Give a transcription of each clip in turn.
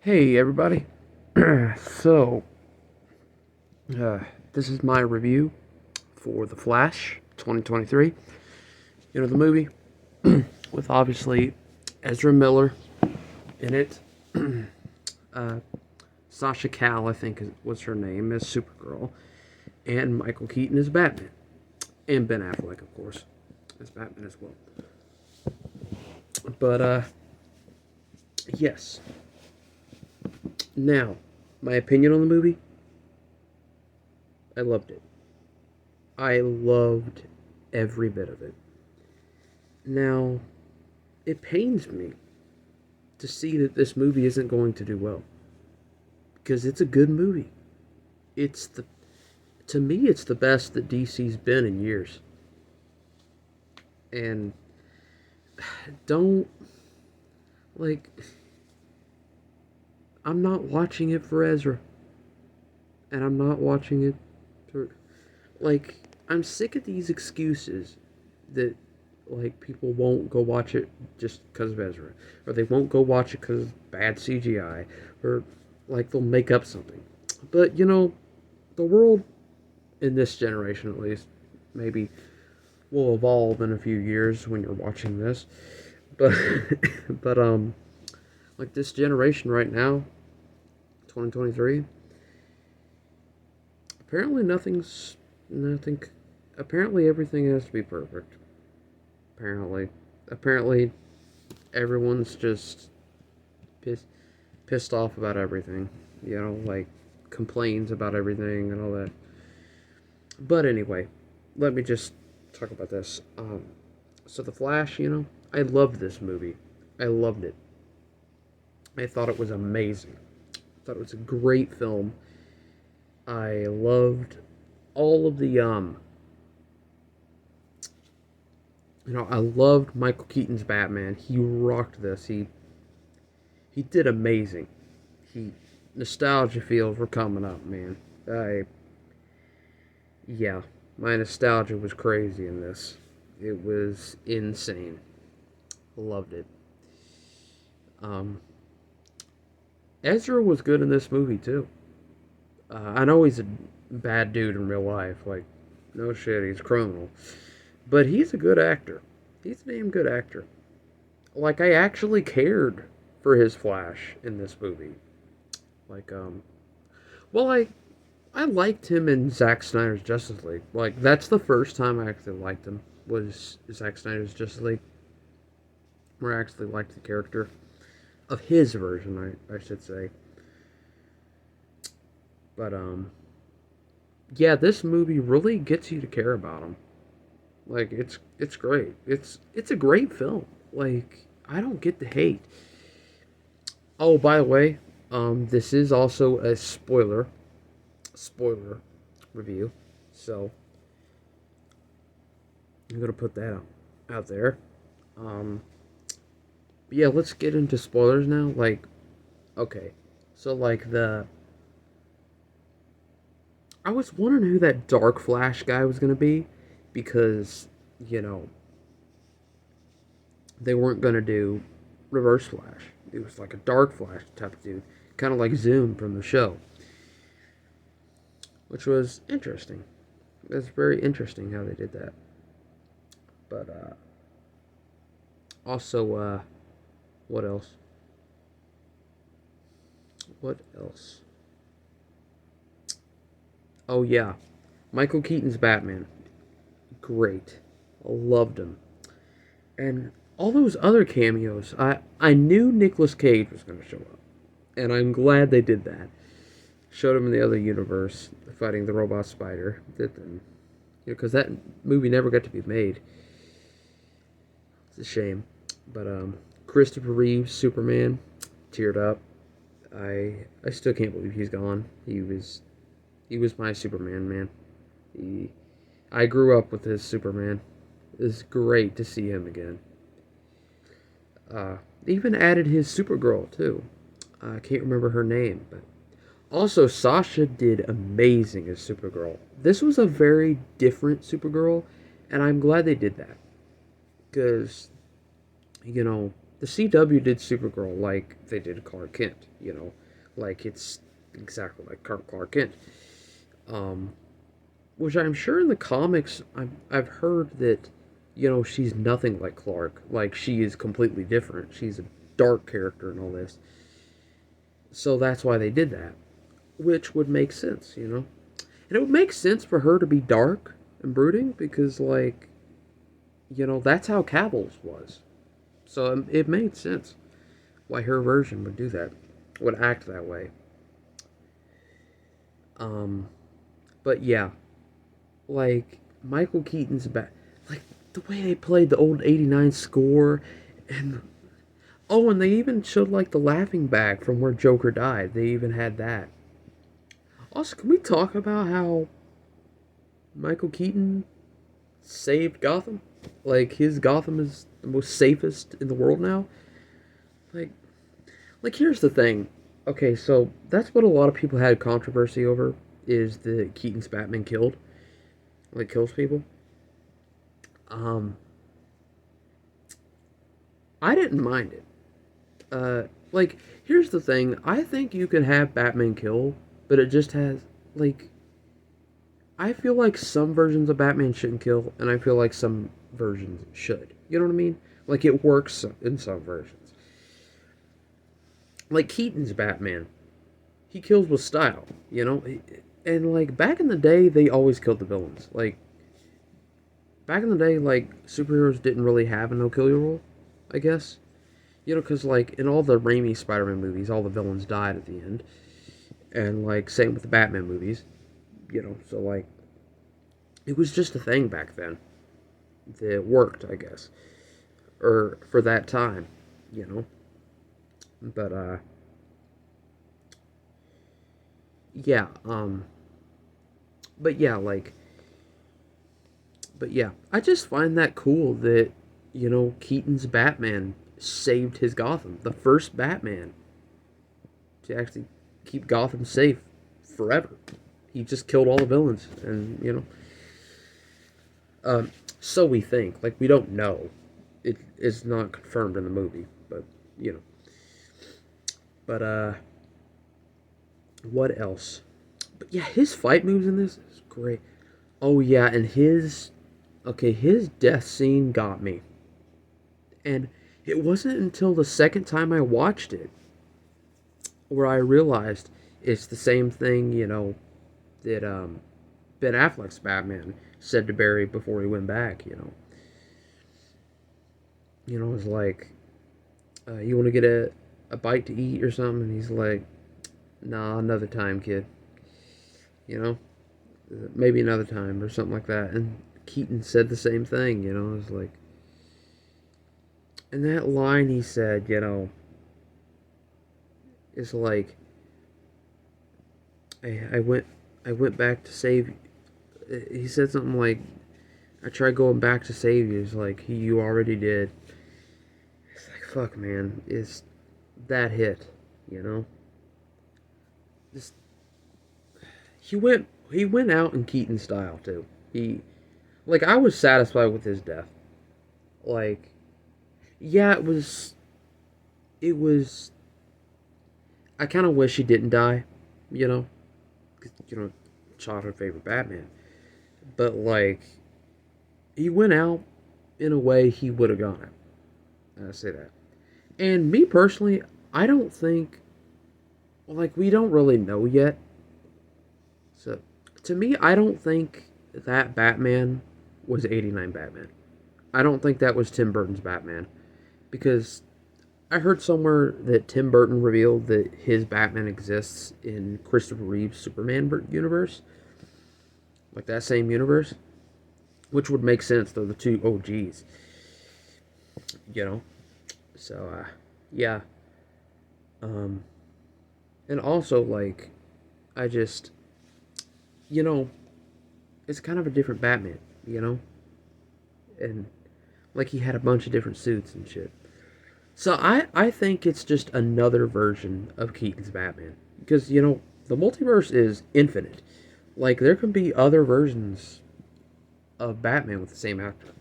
Hey everybody. so, uh, this is my review for The Flash 2023. You know, the movie with obviously Ezra Miller in it. uh, Sasha Cal, I think was her name, as Supergirl. And Michael Keaton as Batman. And Ben Affleck, of course, as Batman as well. But, yes. Now, my opinion on the movie, I loved it. I loved every bit of it. Now, it pains me to see that this movie isn't going to do well because it's a good movie. It's the To me it's the best that DC's been in years. And don't like I'm not watching it for Ezra, and I'm not watching it for like I'm sick of these excuses that like people won't go watch it just because of Ezra, or they won't go watch it because of bad CGI, or like they'll make up something. But the world in this generation, at least, maybe will evolve in a few years when you're watching this. But but like this generation right now, 2023, apparently nothing. Apparently everything has to be perfect. Apparently everyone's just pissed pissed off about everything. Like complains about everything and all that. But anyway, let me just talk about this. So The Flash, I loved this movie. I loved it. I thought it was amazing. I thought it was a great film. I loved all of the I loved Michael Keaton's Batman. He rocked this. He did amazing. He Nostalgia feels were coming up, man. I Yeah, my nostalgia was crazy in this. It was insane. Loved it. Um, Ezra was good in this movie too. I know he's a bad dude in real life. Like, no shit, he's a criminal. But he's a good actor. He's a damn good actor. Like, I actually cared for his Flash in this movie. Like, well, I liked him in Zack Snyder's Justice League. Like, that's the first time I actually liked him, was Zack Snyder's Justice League, where I actually liked the character of his version, I should say. But yeah, this movie really gets you to care about him. Like, it's great. It's a great film. Like, I don't get the hate. Oh, by the way, this is also a spoiler review. So I'm gonna put that out there. Um, but yeah, let's get into spoilers now. Like, okay, so like I was wondering who that Dark Flash guy was gonna be, because you know they weren't gonna do Reverse Flash. It was like a Dark Flash type of dude, kind of like Zoom from the show, which was interesting. It was very interesting how they did that. But also, what else? What else? Oh yeah, Michael Keaton's Batman. Great, I loved him. And all those other cameos, I knew Nicolas Cage was going to show up, and I'm glad they did that. Showed him in the other universe fighting the robot spider. Did them, because that movie never got to be made. It's a shame, but Christopher Reeves Superman, teared up. I still can't believe he's gone. He was my Superman, man. He I grew up with his Superman. It's great to see him again. They even added his Supergirl too. I can't remember her name, but also Sasha did amazing as Supergirl. This was a very different Supergirl, and I'm glad they did that, because you know the CW did Supergirl like they did Clark Kent. Like it's exactly like Clark Kent. Um, which I'm sure in the comics, I've heard that, she's nothing like Clark. Like she is completely different. She's a dark character and all this. So that's why they did that, which would make sense. And it would make sense for her to be dark and brooding because, like, that's how Cavill's was. So it made sense why her version would do that, would act that way. Um, but yeah, like Michael Keaton's back, like the way they played the old '89 score, and oh, and they even showed like the laughing bag from where Joker died. They even had that. Also, can we talk about how Michael Keaton saved Gotham? Like his Gotham is the most safest in the world now. Like, like here's the thing. Okay, so that's what a lot of people had controversy over is that Keaton's Batman kills people. Um, I didn't mind it. Like here's the thing. I think you can have Batman kill, but it just has like I feel like some versions of Batman shouldn't kill, and I feel like some versions should. You know what I mean? Like it works in some versions. Like Keaton's Batman, he kills with style. And like back in the day, they always killed the villains. Like back in the day, like superheroes didn't really have a no kill rule, I guess. Because like in all the Raimi Spider-Man movies, all the villains died at the end, and like same with the Batman movies. So like it was just a thing back then that worked, I guess, or for that time, you know. But yeah, but yeah, like, but yeah, I just find that cool that Keaton's Batman saved his Gotham, the first Batman to actually keep Gotham safe forever. He just killed all the villains, and so we think. Like we don't know. It is not confirmed in the movie, but you know. But what else? But yeah, his fight moves in this is great. Oh yeah, and his death scene got me. And it wasn't until the second time I watched it where I realized it's the same thing, that Ben Affleck's Batman said to Barry before he went back, it was like, you want to get a bite to eat or something? And he's like, nah, another time, kid. You know, maybe another time or something like that. And Keaton said the same thing, it was like, and that line he said, is like, I went back to save you. He said something like, I tried going back to save you. It's like, you already did. It's like, fuck, man. It's that hit, you know? Just, he went out in Keaton style, too. Like, I was satisfied with his death. Like, yeah, it was, I kind of wish he didn't die, you know? 'Cause, childhood favorite Batman. But, like, he went out in a way he would have gone out. I say that. And me personally, I don't think, like, we don't really know yet. So, to me, I don't think that Batman was '89 Batman. I don't think that was Tim Burton's Batman. Because I heard somewhere that Tim Burton revealed that his Batman exists in Christopher Reeve's Superman universe. Like that same universe. Which would make sense, though, the two OGs. You know? So, yeah. Um, and also, like, I just, you know, it's kind of a different Batman, And, like, he had a bunch of different suits and shit. So, I think it's just another version of Keaton's Batman. Because, the multiverse is infinite. Like, there can be other versions of Batman with the same actor,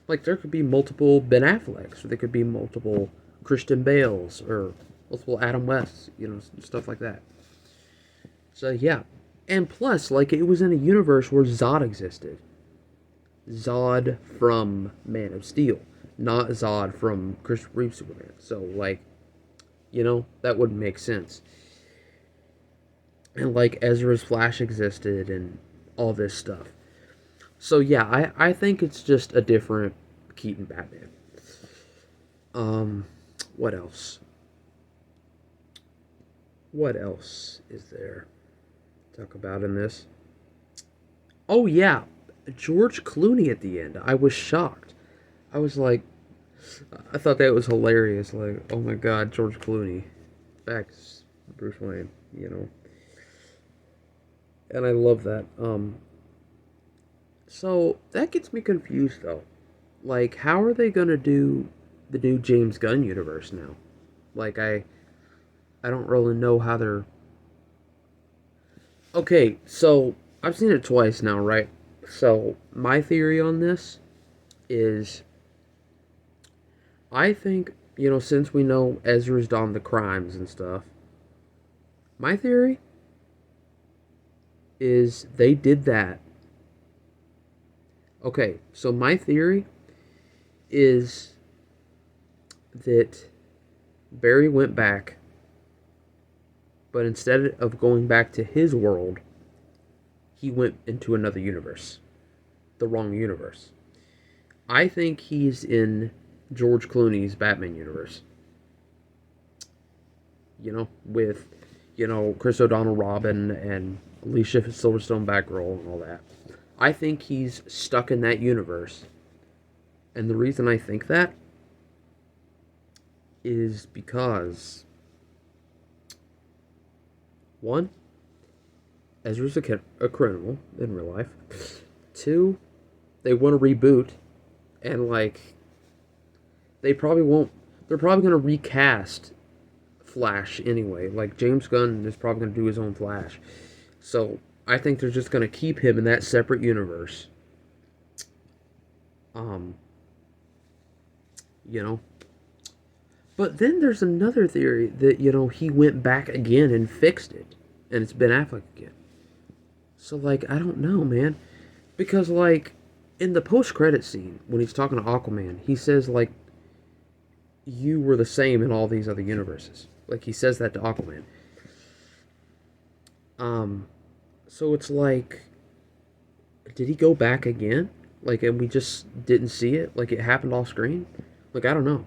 Like, there could be multiple Ben Afflecks, or there could be multiple Christian Bales, or multiple Adam Wests, stuff like that. So, yeah. And plus, like, it was in a universe where Zod existed. Zod from Man of Steel, not Zod from Chris Reeve Superman. So, like, that wouldn't make sense. And, like, Ezra's Flash existed and all this stuff. So, yeah, I think it's just a different Keaton Batman. What else? What else is there to talk about in this? Oh, yeah, George Clooney at the end. I was shocked. I was like, I thought that was hilarious. Like, oh my god, George Clooney. Back Bruce Wayne, And I love that. So that gets me confused though. Like, how are they gonna do the new James Gunn universe now? Like, I don't really know how they're. Okay, so I've seen it twice now, right? So my theory on this is, I think, since we know Ezra's done the crimes and stuff, my theory is they did that. Okay, so my theory is that Barry went back, but instead of going back to his world, he went into another universe. The wrong universe. I think he's in George Clooney's Batman universe. With, Chris O'Donnell Robin and Alicia Silverstone Batgirl and all that. I think he's stuck in that universe. And the reason I think that is because, one, Ezra's a criminal in real life. Two, they want to reboot, and like, they're probably going to recast Flash anyway. Like, James Gunn is probably going to do his own Flash. So I think they're just going to keep him in that separate universe. But then there's another theory that, he went back again and fixed it. And it's Ben Affleck again. So, like, I don't know, man. Because, like, in the post-credit scene, when he's talking to Aquaman, he says, like, you were the same in all these other universes. Like, he says that to Aquaman. So it's like, did he go back again? Like, and we just didn't see it? Like, it happened off screen? Like, I don't know.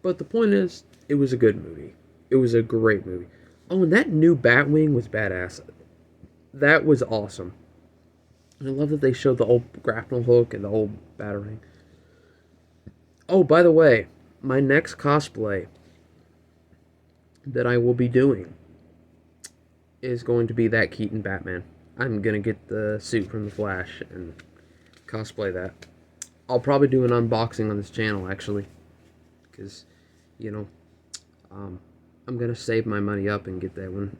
But the point is, it was a good movie. It was a great movie. Oh, and that new Batwing was badass. That was awesome. And I love that they showed the old grapnel hook and the old Batarang. Oh, by the way, my next cosplay that I will be doing is going to be that Keaton Batman. I'm going to get the suit from The Flash and cosplay that. I'll probably do an unboxing on this channel, actually. Because, I'm going to save my money up and get that one.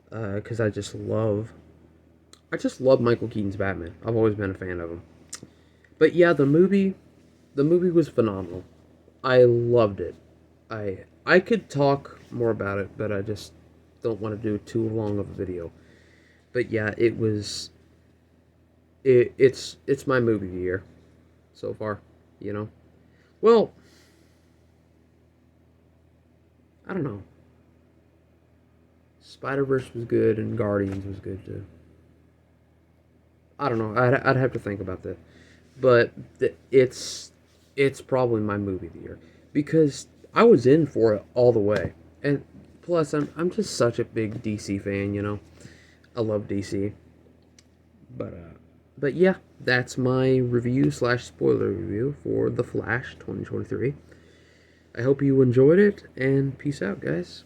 Because I just love Michael Keaton's Batman. I've always been a fan of him. But yeah, the movie was phenomenal. I loved it. I could talk more about it, but I just don't want to do too long of a video. But yeah, it's my movie of the year so far, Well, I don't know. Spider-Verse was good and Guardians was good too. I don't know. I'd have to think about that. But it's probably my movie of the year because I was in for it all the way. And plus, I'm just such a big DC fan, I love DC. But yeah, that's my review / spoiler review for The Flash 2023. I hope you enjoyed it, and peace out, guys.